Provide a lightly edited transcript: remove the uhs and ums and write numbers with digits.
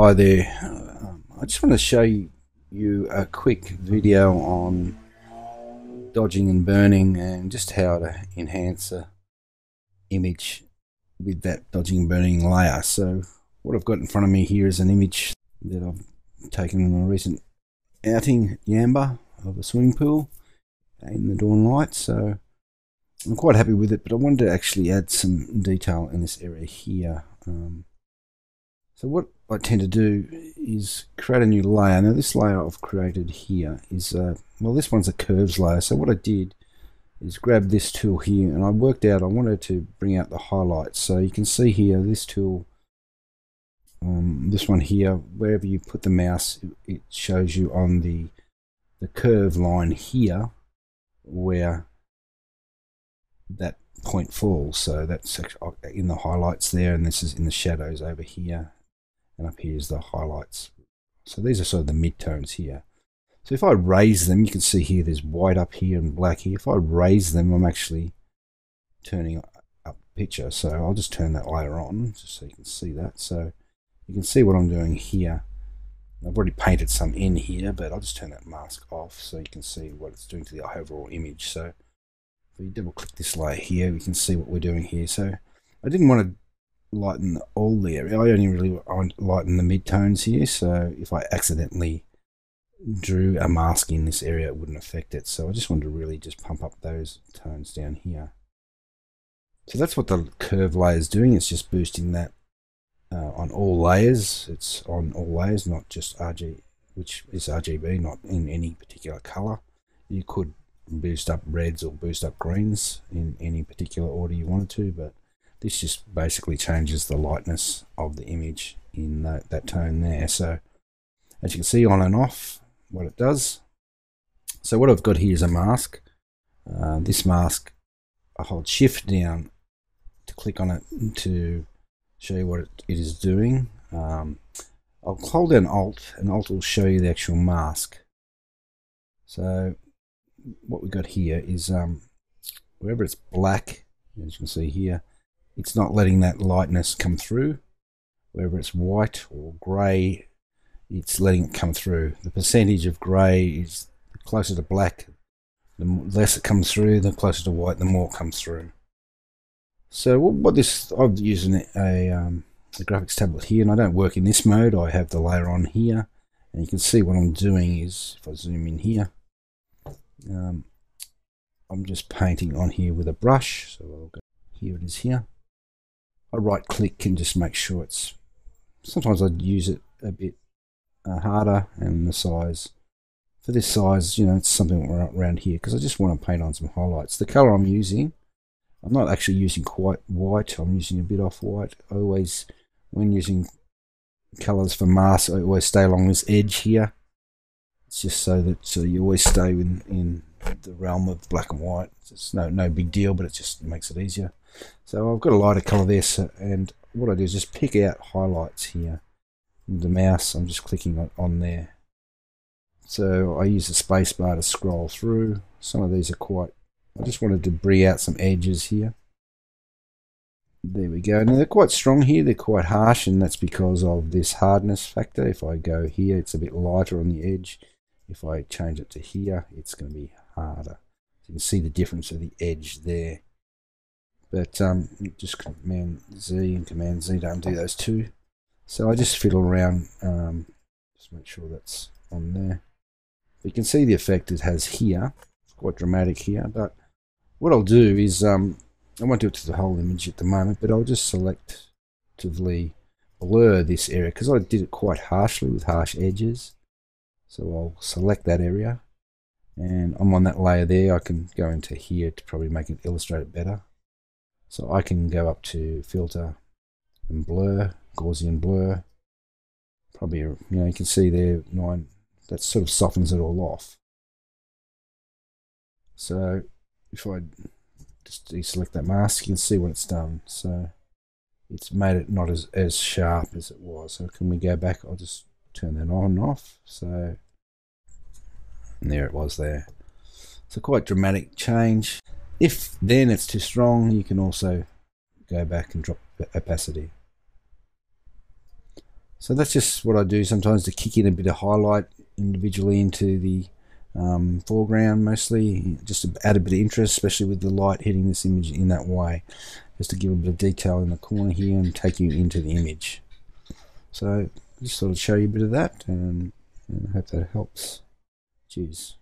Hi there. I just want to show you a quick video on dodging and burning and just how to enhance a image with that dodging and burning layer. So what I've got in front of me here is an image that I've taken in a recent outing at Yamba of a swimming pool in the dawn light. So I'm quite happy with it, but I wanted to actually add some detail in this area here. So what I tend to do is create a new layer. Now this layer I've created here is, well, this one's a curves layer. So what I did is grab this tool here, and I worked out I wanted to bring out the highlights. So you can see here, this tool, this one here, wherever you put the mouse, it shows you on the curve line here where that point falls. So that's in the highlights there, and this is in the shadows over here. And up here is the highlights. So these are sort of the midtones here. So if I raise them, you can see here there's white up here and black here. If I raise them, I'm actually turning up picture. So I'll just turn that layer on just so you can see that. So you can see what I'm doing here. I've already painted some in here, but I'll just turn that mask off so you can see what it's doing to the overall image. So if we double click this layer here, we can see what we're doing here. So I didn't want to lighten all the area. I only really lighten the midtones here, so if I accidentally drew a mask in this area it wouldn't affect it. So I just wanted to really just pump up those tones down here. So that's what the curve layer is doing. It's just boosting that on all layers. It's on all layers, not just RG, which is RGB, not in any particular color. You could boost up reds or boost up greens in any particular order you wanted to, but this just basically changes the lightness of the image in that tone there. So as you can see, on and off, what it does. So what I've got here is a mask. This mask, I hold shift down to click on it to show you what it is doing. I'll hold down alt, and alt will show you the actual mask. So what we've got here is wherever it's black, as you can see here, it's not letting that lightness come through. Wherever it's white or grey, it's letting it come through. The percentage of grey is closer to black, the less it comes through. The closer to white, the more it comes through. So what this, I'm using a graphics tablet here, and I don't work in this mode. I have the layer on here, and you can see what I'm doing is, if I zoom in here, I'm just painting on here with a brush. So I'll go, here it is here. I right click and just make sure it's, sometimes I'd use it a bit harder, and the size, for this size, you know, it's something around here, because I just want to paint on some highlights. The color I'm using, I'm not actually using quite white, I'm using a bit off white. I always, when using colors for masks, I always stay along this edge here. It's just so that you always stay in the realm of black and white. It's no big deal, but it just makes it easier. So I've got a lighter color there, and what I do is just pick out highlights here. With the mouse, I'm just clicking on there. So I use the space bar to scroll through. Some of these are quite, I just wanted to bring out some edges here. There we go. Now they're quite strong here, they're quite harsh, and that's because of this hardness factor. If I go here, it's a bit lighter on the edge. If I change it to here, it's going to be harder. So you can see the difference of the edge there. But just Command Z and Command Z don't do those two. So I just fiddle around, just make sure that's on there. You can see the effect it has here. It's quite dramatic here, but what I'll do is, I won't do it to the whole image at the moment, but I'll just selectively blur this area, because I did it quite harshly with harsh edges. So I'll select that area, and I'm on that layer there. I can go into here to probably make it illustrate it better. So I can go up to filter and blur, Gaussian blur. Probably, you know, you can see there, 9, that sort of softens it all off. So if I just deselect that mask, you can see what it's done. So it's made it not as sharp as it was. So can we go back? I'll just turn that on and off. So, and there it was there. So quite dramatic change. If then it's too strong, you can also go back and drop the opacity. So that's just what I do sometimes to kick in a bit of highlight individually into the foreground, mostly just to add a bit of interest, especially with the light hitting this image in that way, just to give a bit of detail in the corner here and take you into the image. So just sort of show you a bit of that, and I hope that helps. Cheers.